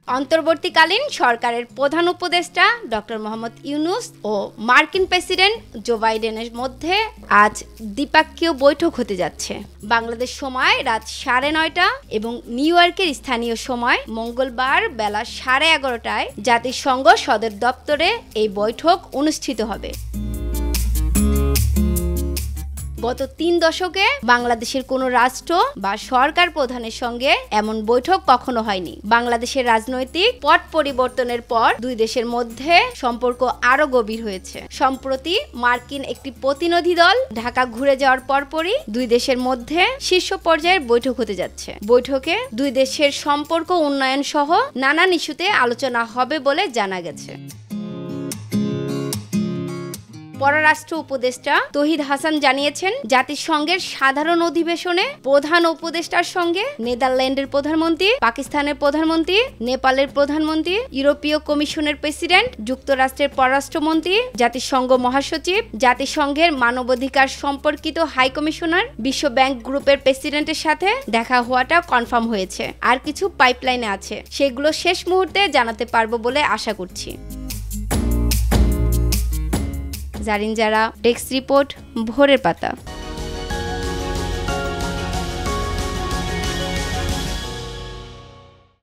অন্তর্বর্তীকালীন সরকারের প্রধান উপদেষ্টা ডক্টর মোহাম্মদ ইউনূস ও মার্কিন প্রেসিডেন্ট জো বাইডেনের মধ্যে আজ দ্বিপাক্ষীয় বৈঠক হতে যাচ্ছে। বাংলাদেশ সময় রাত 9:30 এবং নিউ ইয়র্কের স্থানীয় সময় মঙ্গলবার বেলা 11:30টায় জাতিসংঘ সদর দপ্তরে এই বৈঠক অনুষ্ঠিত হবে। গত 3 দশকে বাংলাদেশের কোনো রাষ্ট্র বা সরকার প্রধানের সঙ্গে এমন বৈঠক কখনো হয়নি। বাংলাদেশের রাজনৈতিক পট পরিবর্তনের পর দুই দেশের মধ্যে সম্পর্ক আরো গভীর হয়েছে। সম্প্রতি মার্কিন একটি প্রতিনিধি দল ঢাকা ঘুরে যাওয়ার পরপরই দুই দেশের মধ্যে শীর্ষ পর্যায়ের বৈঠক হতে যাচ্ছে। বৈঠকে দুই দেশের সম্পর্ক উন্নয়ন সহ নানান ইস্যুতে আলোচনা হবে বলে জানা গেছে। পররাষ্ট্র উপদেষ্টা তৌহিদ হাসান জানিয়েছেন, জাতিসংঘের সাধারণ অধিবেশনে প্রধান উপদেষ্টার সঙ্গে নেদারল্যান্ডের প্রধানমন্ত্রী, পাকিস্তানের প্রধানমন্ত্রী, নেপালের প্রধানমন্ত্রী, ইউরোপীয় কমিশনের প্রেসিডেন্ট, যুক্তরাষ্ট্রের পররাষ্ট্রমন্ত্রী, জাতিসংঘ মহাসচিব, জাতিসংঘের মানবাধিকার সম্পর্কিত হাই কমিশনার, বিশ্ব ব্যাংক গ্রুপের প্রেসিডেন্টের সাথে দেখা হওয়াটা কনফার্ম হয়েছে। আর কিছু পাইপলাইনে আছে, সেগুলো শেষ মুহূর্তে জানাতে পারবো বলে আশা করছি। জারিন জারা, ডেস্ক রিপোর্ট, ভোরের পাতা।